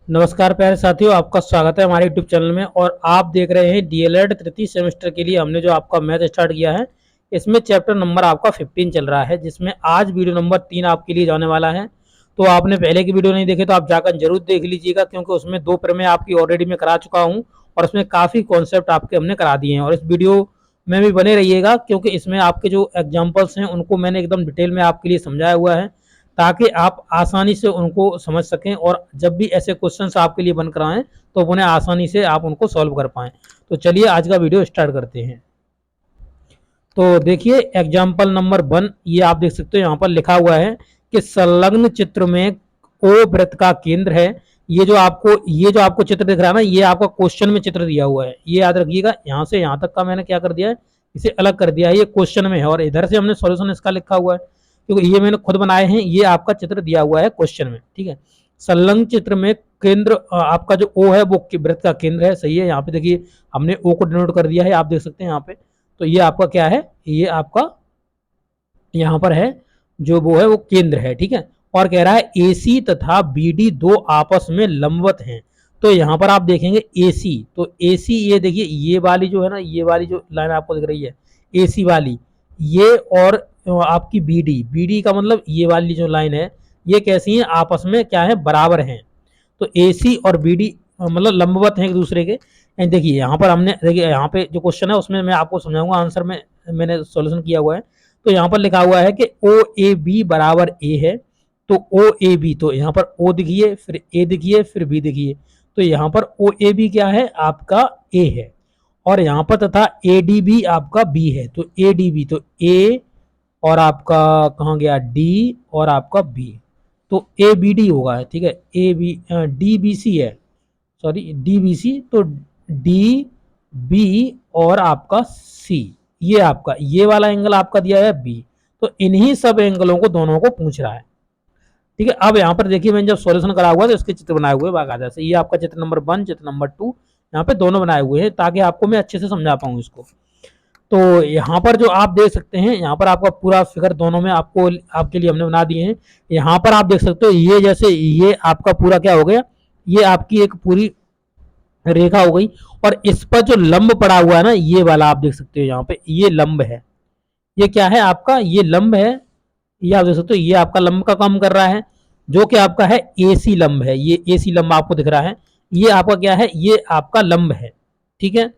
नमस्कार प्यारे साथियों, आपका स्वागत है हमारे यूट्यूब चैनल में। और आप देख रहे हैं डीएलएड तृतीय सेमेस्टर के लिए हमने जो आपका मैथ स्टार्ट किया है। इसमें चैप्टर नंबर आपका 15 चल रहा है, जिसमें आज वीडियो नंबर 3 आपके लिए जाने वाला है। तो आपने पहले की वीडियो नहीं देखे तो आप जाकर जरूर देख लीजिएगा, क्योंकि उसमें 2 प्रमेय आपकी ऑलरेडी मैं करा चुका हूँ और उसमें काफ़ी कॉन्सेप्ट आपके हमने करा दिए हैं। और इस वीडियो में भी बने रहिएगा, क्योंकि इसमें आपके जो एग्जाम्पल्स हैं उनको मैंने एकदम डिटेल में आपके लिए समझाया हुआ है, ताकि आप आसानी से उनको समझ सकें और जब भी ऐसे क्वेश्चंस आपके लिए बनकर आएँ तो उन्हें आसानी से आप उनको सॉल्व कर पाएँ। तो चलिए आज का वीडियो स्टार्ट करते हैं। तो देखिए एग्जाम्पल नंबर 1, ये आप देख सकते हो यहाँ पर लिखा हुआ है कि संलग्न चित्र में ओ वृत्त का केंद्र है। ये जो आपको चित्र दिख रहा है ना, ये आपका क्वेश्चन में चित्र दिया हुआ है। ये याद रखिएगा, यहाँ से यहाँ तक का मैंने क्या कर दिया है, इसे अलग कर दिया है। ये क्वेश्चन में है और इधर से हमने सॉल्यूशन इसका लिखा हुआ है, क्योंकि ये मैंने खुद बनाए हैं। ये आपका चित्र दिया हुआ है क्वेश्चन में, ठीक है। संलग्न चित्र में केंद्र आपका जो ओ है वो वृत्त का केंद्र है, सही है। यहाँ पे देखिए हमने ओ को डिनोट कर दिया है, आप देख सकते हैं यहाँ पे। तो ये आपका क्या है, ये आपका यहाँ पर है जो वो है वो केंद्र है, ठीक है। और कह रहा है AC तथा BD दो आपस में लंबवत हैं। तो यहाँ पर आप देखेंगे AC, तो AC ये देखिए, ये वाली जो है ना, ये वाली जो लाइन आपको दिख रही है AC वाली, ये और आपकी BD का मतलब ये वाली जो लाइन है, ये कैसी है, आपस में क्या है, बराबर हैं। तो AC और BD मतलब लंबवत हैं एक दूसरे के। एंड देखिए यहाँ पर हमने, देखिए यहाँ पे जो क्वेश्चन है उसमें मैं आपको समझाऊंगा, आंसर में मैंने सॉल्यूशन किया हुआ है। तो यहाँ पर लिखा हुआ है कि OAB बराबर A है। तो OAB, तो यहाँ पर O दिखिए, फिर A दिखिए, फिर B दिखिए। तो यहाँ पर OAB क्या है, आपका A है। और यहाँ पर तथा ADB आपका B है। तो ADB, तो A और आपका कहाँ गया D और आपका B, तो ABD होगा, ठीक है। DBC है, सॉरी DBC, तो DB और आपका C, ये आपका ये वाला एंगल आपका दिया है B। तो इन्हीं सब एंगलों को दोनों को पूछ रहा है, ठीक है। अब यहाँ पर देखिए मैंने जब सॉल्यूशन करा हुआ तो इसके चित्र बनाए हुए बाकायदा से। ये आपका चित्र नंबर 1, चित्र नंबर 2, यहाँ पे दोनों बनाए हुए हैं ताकि आपको मैं अच्छे से समझा पाऊँ इसको। तो यहाँ पर जो आप देख सकते हैं, यहाँ पर आपका पूरा फिगर दोनों में आपको आपके लिए हमने बना दिए हैं। यहाँ पर आप देख सकते हो, ये जैसे ये आपका पूरा क्या हो गया, ये आपकी एक पूरी रेखा हो गई। और इस पर जो लंब पड़ा हुआ है ना, ये वाला आप देख सकते हो यहाँ पे, ये लंब है। ये क्या है आपका, ये लंब है। ये आप देख सकते हो, ये आपका लंब का काम कर रहा है, जो कि आपका है AC लंब है। ये AC लंब आपको दिख रहा है, ये आपका क्या है, ये आपका लंब है, ठीक है।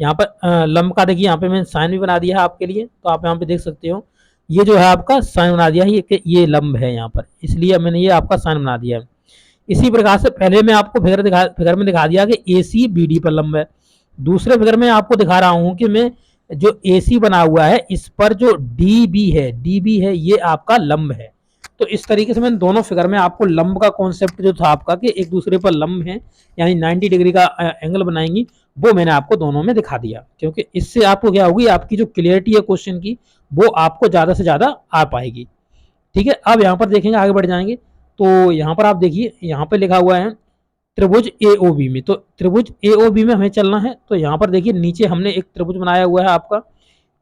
यहाँ पर लंब का देखिए, यहाँ पे मैंने साइन भी बना दिया है आपके लिए, तो आप यहाँ पे देख सकते हो। ये जो है आपका साइन बना दिया है, ये लंब है यहाँ पर, इसलिए मैंने ये आपका साइन बना दिया है। इसी प्रकार से पहले मैं आपको फिगर में दिखा दिया कि AC BD पर लंब है। दूसरे फिगर में आपको दिखा रहा हूं कि मैं जो AC बना हुआ है इस पर जो DB है ये आपका लंब है। तो इस तरीके से मैंने दोनों फिगर में आपको लंब का कॉन्सेप्ट जो था आपका कि एक दूसरे पर लंब है, यानी 90 डिग्री का एंगल बनाएंगी, वो मैंने आपको दोनों में दिखा दिया। क्योंकि इससे आपको क्या होगी, आपकी जो क्लियरिटी है क्वेश्चन की वो आपको ज्यादा से ज्यादा आ पाएगी, ठीक है। अब यहाँ पर देखेंगे, आगे बढ़ जाएंगे। तो यहाँ पर आप देखिए, यहाँ पे लिखा हुआ है त्रिभुज AOB में। तो त्रिभुज AOB में हमें चलना है। तो यहाँ पर देखिए नीचे हमने एक त्रिभुज बनाया हुआ है आपका,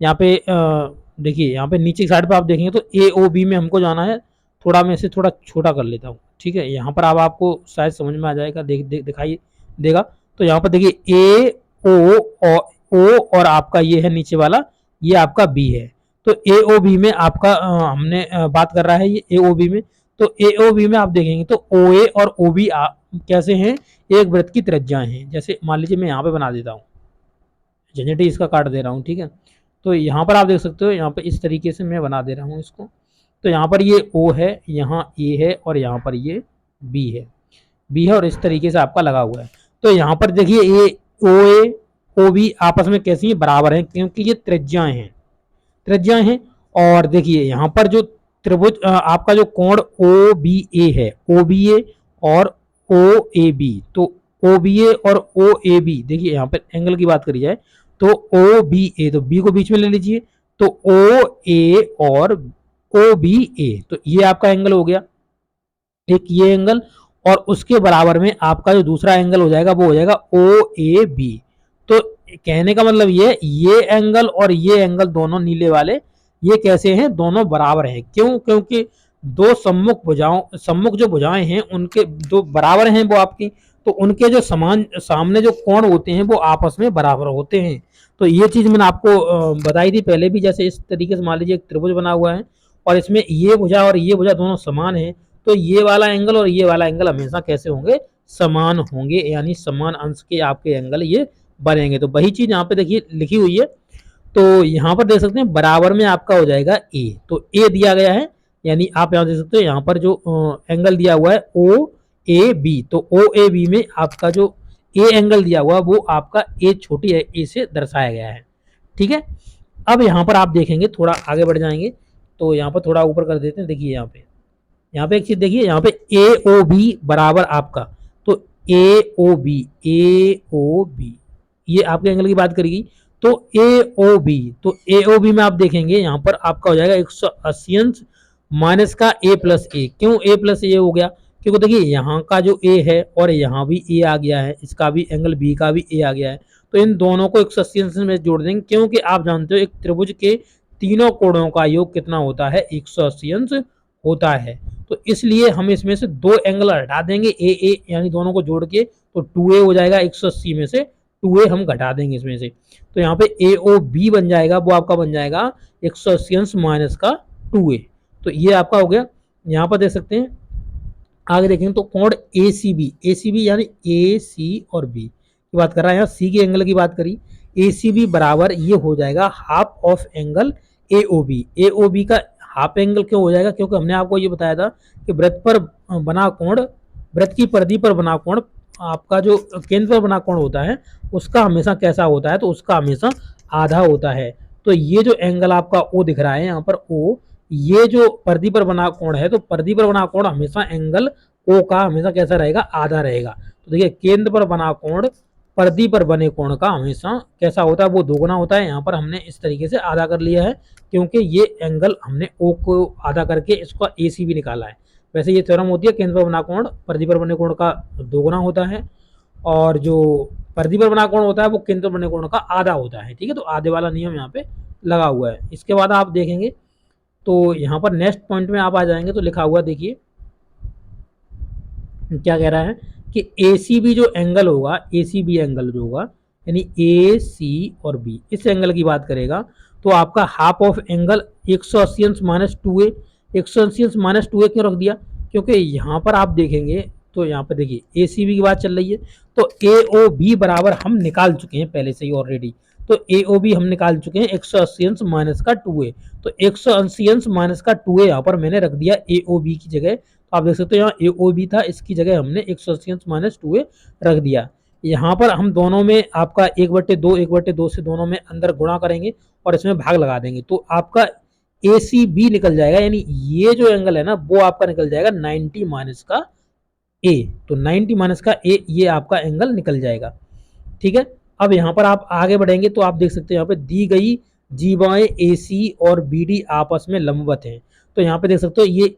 यहाँ पे देखिए यहाँ पे नीचे की साइड पे आप देखेंगे तो AOB में हमको जाना है। थोड़ा मैं इसे थोड़ा छोटा कर लेता हूँ, ठीक है। यहाँ पर अब आपको शायद समझ में आ जाएगा, दिखाई देगा। तो यहाँ पर देखिए O और आपका ये है नीचे वाला, ये आपका B है। तो AOB में आपका हमने बात कर रहा है, ये AOB में। तो AOB में आप देखेंगे तो OA और OB कैसे हैं, एक वृत्त की त्रिज्याएं हैं। जैसे मान लीजिए मैं यहाँ पे बना देता हूँ, झंझट ही इसका काट दे रहा हूँ, ठीक है। तो यहाँ पर आप देख सकते हो, यहाँ पे इस तरीके से मैं बना दे रहा हूँ इसको। तो यहाँ पर ये O है, यहाँ A है और यहाँ पर ये B है और इस तरीके से आपका लगा हुआ है। तो यहाँ पर देखिए ये OA OB आपस में कैसी है, बराबर है, क्योंकि ये त्रिज्याएं हैं। और देखिए यहाँ पर जो त्रिभुज आपका जो कोण OBA है, OBA और OAB, तो OBA और OAB, देखिए यहाँ पर एंगल की बात करी जाए तो OBA, तो B को बीच में ले लीजिए, तो OA और OBA, तो ये आपका एंगल हो गया, एक ये एंगल। और उसके बराबर में आपका जो दूसरा एंगल हो जाएगा वो हो जाएगा OAB। तो कहने का मतलब ये एंगल और ये एंगल दोनों नीले वाले, ये कैसे हैं, दोनों बराबर हैं। क्यों, क्योंकि दो सम्मुख जो भुजाएं हैं उनके दो बराबर हैं वो आपकी। तो उनके जो सामने जो कोण होते हैं वो आपस में बराबर होते हैं। तो ये चीज मैंने आपको बताई थी पहले भी। जैसे इस तरीके से मान लीजिए एक त्रिभुज बना हुआ है और इसमें ये भुजा और ये भुजा दोनों समान है, तो ये वाला एंगल और ये वाला एंगल हमेशा कैसे होंगे, समान होंगे, यानी समान अंश के आपके एंगल ये बनेंगे। तो वही चीज यहाँ पे देखिए लिखी हुई है। तो यहाँ पर देख सकते हैं बराबर में आपका हो जाएगा ए, तो ए दिया गया है, यानी आप यहाँ देख सकते हो यहाँ पर जो एंगल दिया हुआ है ओ ए बी, तो ओ ए बी में आपका जो ए एंगल दिया हुआ वो आपका ए छोटी है ए से दर्शाया गया है। ठीक है, अब यहाँ पर आप देखेंगे थोड़ा आगे बढ़ जाएंगे तो यहाँ पर थोड़ा ऊपर कर देते हैं। देखिए यहाँ पे एक चीज देखिए, यहाँ पे ए ओ बी बराबर आपका, तो ए ओ बी ये आपके एंगल की बात करेगी। तो ए ओ बी में आप देखेंगे यहाँ पर आपका हो जाएगा 180 अंश माइनस का ए प्लस ए। क्यों ए प्लस ए हो गया, क्योंकि देखिए यहाँ का जो ए है और यहाँ भी ए आ गया है, इसका भी एंगल बी का भी ए आ गया है, तो इन दोनों को 180 अंश में जोड़ देंगे, क्योंकि आप जानते हो एक त्रिभुज के तीनों कोणों का योग कितना होता है, 180 अंश होता है। तो इसलिए हम इसमें से दो एंगल हटा देंगे ए यानी दोनों को जोड़ के, तो 2a हो जाएगा 180 में से 2a हम घटा देंगे इसमें से, तो यहाँ पे ए ओ बी बन जाएगा, वो आपका बन जाएगा 180 अंश माइनस का 2a। तो ये आपका हो गया। यहाँ पर देख सकते हैं आगे देखेंगे तो कोण ए सी बी यानी ए सी और बी की बात कर रहा है, यहाँ सी के एंगल की बात करी, ए सी बी बराबर ये हो जाएगा half of angle A O B का हाफ एंगल क्यों हो जाएगा, क्योंकि हमने आपको ये बताया था कि वृत्त पर बना कोण, वृत्त की परिधि पर बना कोण, आपका जो केंद्र पर बना कोण होता है उसका हमेशा कैसा होता है, तो उसका हमेशा आधा होता है। तो ये जो एंगल आपका ओ दिख रहा है यहाँ पर ओ, ये जो परिधि पर बना कोण है, तो परिधि पर बना कोण हमेशा एंगल ओ का हमेशा कैसा रहेगा, आधा रहेगा। तो देखिए केंद्र पर बना कोण परिधि पर बने कोण का हमेशा कैसा होता है, वो दोगुना होता है। यहाँ पर हमने इस तरीके से आधा कर लिया है, क्योंकि ये एंगल हमने ओ को आधा करके इसका ए सी भी निकाला है। वैसे ये थ्योरम होती है केंद्र पर बना कोण परिधि पर बने कोण का दोगुना होता है, और जो परिधि पर बना कोण होता है वो केंद्र पर बने कोण का आधा होता है। ठीक है, तो आधे वाला नियम यहाँ पे लगा हुआ है। इसके बाद आप देखेंगे तो यहाँ पर नेक्स्ट पॉइंट में आप आ जाएंगे तो लिखा हुआ देखिए क्या कह रहा है कि ए सी बी जो एंगल होगा, ए सी बी एंगल जो होगा यानी ए सी और बी, इस एंगल की बात करेगा तो आपका हाफ ऑफ एंगल 180 अंश माइनस 2a, 180 अंश माइनस 2a क्यों रख दिया, क्योंकि यहाँ पर आप देखेंगे तो यहाँ पर देखिए ए सी बी की बात चल रही है, तो ए ओ बी बराबर हम निकाल चुके हैं पहले से ही ऑलरेडी। तो ए ओ बी हम निकाल चुके हैं 180 अंश माइनस का 2a, तो 180 अंश माइनस का 2a यहाँ पर मैंने रख दिया ए ओ बी की जगह। तो आप देख सकते हो यहाँ ए ओ बी था, इसकी जगह हमने 180 अंश माइनस 2a रख दिया। यहाँ पर हम दोनों में आपका 1/2 से दोनों में अंदर गुणा करेंगे और इसमें भाग लगा देंगे, तो आपका ए सी बी निकल जाएगा, यानी ये जो एंगल है ना वो आपका निकल जाएगा 90 माइनस का ए, तो 90 माइनस का ए ये आपका एंगल निकल जाएगा। ठीक है, अब यहाँ पर आप आगे बढ़ेंगे तो आप देख सकते हैं यहाँ पे दी गई जीवाएं ए सी और बी डी आपस में लंबवत हैं। तो यहाँ पे देख सकते हो ये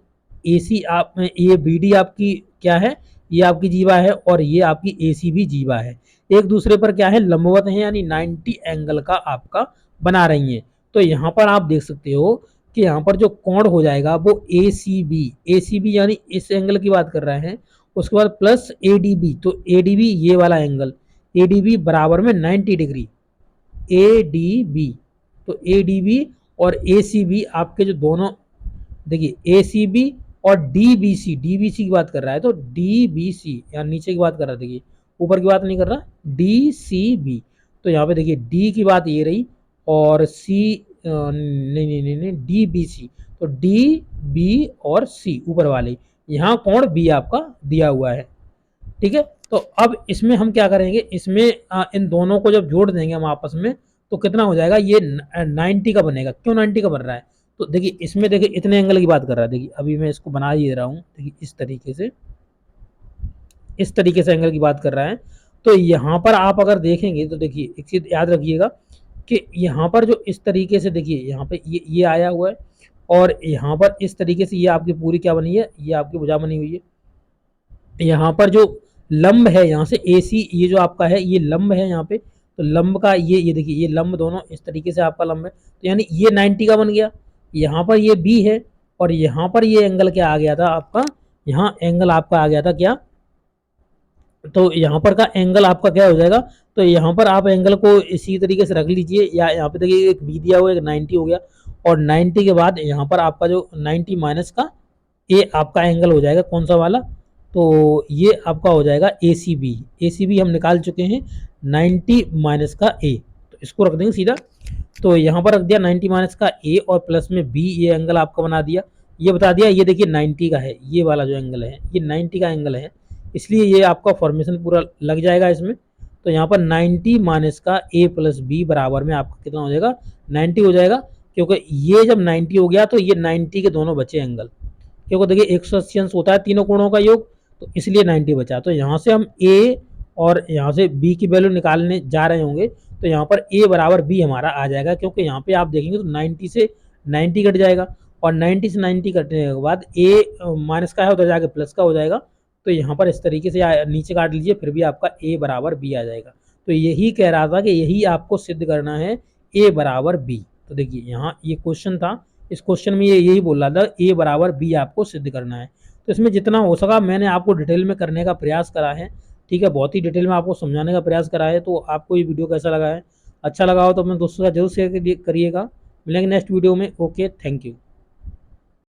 ए सी आप ये बी डी आपकी क्या है, ये आपकी जीवा है और ये आपकी ए सी भी जीवा है, एक दूसरे पर क्या है, लंबवत है, यानी 90 एंगल का आपका बना रही है। तो यहाँ पर आप देख सकते हो कि यहाँ पर जो कोण हो जाएगा वो ए सी बी यानी इस एंगल की बात कर रहे हैं, उसके बाद प्लस ए डी बी, तो ए डी बी ये वाला एंगल ए डी बी बराबर में 90 डिग्री ए डी बी, तो ए डी बी और ए सी बी आपके जो दोनों देखिए ए सी बी और डी बी सी की बात कर रहा है, तो डी बी सी यानी नीचे की बात कर रहा है, देखिए ऊपर की बात नहीं कर रहा, डी सी बी। तो यहाँ पे देखिए डी की बात ये रही और सी नहीं डी बी सी, तो डी बी और सी ऊपर वाले, यहाँ कोण बी आपका दिया हुआ है। ठीक है, तो अब इसमें हम क्या करेंगे, इसमें इन दोनों को जब जोड़ देंगे हम आपस में तो कितना हो जाएगा, ये 90 का बनेगा। क्यों 90 का बन रहा है, तो देखिए इसमें देखिए इतने एंगल की बात कर रहा है, देखिए अभी मैं इसको बना ही दे रहा हूँ, देखिए इस तरीके से एंगल की बात कर रहा है। तो यहाँ पर आप अगर देखेंगे तो देखिए एक चीज याद रखिएगा कि यहाँ पर जो इस तरीके से देखिए यहाँ पे ये आया हुआ है और यहाँ पर इस तरीके से ये आपकी पूरी क्या बनी है, ये आपकी भुजा बनी हुई है। यहाँ पर जो लंब है यहाँ से ए सी ये जो आपका है ये लंब है यहाँ पे, तो लंब का ये देखिए ये लंब दोनों इस तरीके से आपका लंब है, तो यानी ये 90 का बन गया। यहाँ पर ये बी है और यहाँ पर ये एंगल क्या आ गया था आपका, यहाँ एंगल आपका आ गया था क्या तो यहाँ पर का एंगल आपका क्या हो जाएगा, तो यहाँ पर आप एंगल को इसी तरीके से रख लीजिए, या यहाँ पे देखिए एक बी दिया हुआ है, एक 90 हो गया, और 90 के बाद यहाँ पर आपका जो 90 माइनस का ए आपका एंगल हो जाएगा कौन सा वाला, तो ये आपका हो जाएगा ए सी बी। ए सी बी हम निकाल चुके हैं 90 माइनस का ए, तो इसको रख देंगे सीधा। तो यहाँ पर रख दिया 90 माइनस का ए और प्लस में बी, ये एंगल आपका बना दिया, ये बता दिया, ये देखिए 90 का है, ये वाला जो एंगल है ये 90 का एंगल है, इसलिए ये आपका फॉर्मेशन पूरा लग जाएगा इसमें। तो यहाँ पर 90 माइनस का ए प्लस बी बराबर में आपका कितना हो जाएगा, 90 हो जाएगा, क्योंकि ये जब 90 हो गया तो ये 90 के दोनों बचे एंगल, क्योंकि देखिए 180 अंश होता है तीनों कोणों का योग, तो इसलिए 90 बचा। तो यहाँ से हम ए और यहाँ से बी की वैल्यू निकालने जा रहे होंगे, तो यहाँ पर ए बराबर बी हमारा आ जाएगा, क्योंकि यहाँ पे आप देखेंगे तो 90 से 90 कट जाएगा, और 90 से 90 कटने के बाद ए माइनस का है उधर जाके प्लस का हो जाएगा। तो यहाँ पर इस तरीके से नीचे काट लीजिए, फिर भी आपका ए बराबर बी आ जाएगा। तो यही कह रहा था कि यही आपको सिद्ध करना है, ए बराबर बी। तो देखिए यहाँ ये क्वेश्चन था, इस क्वेश्चन में ये यही बोल रहा था, ए बराबर बी आपको सिद्ध करना है। तो इसमें जितना हो सका मैंने आपको डिटेल में करने का प्रयास करा है, ठीक है, बहुत ही डिटेल में आपको समझाने का प्रयास करा है। तो आपको ये वीडियो कैसा लगा है, अच्छा लगा हो तो अपने दोस्तों का जरूर शेयर करिएगा। मिलेंगे नेक्स्ट वीडियो में। Okay, thank you.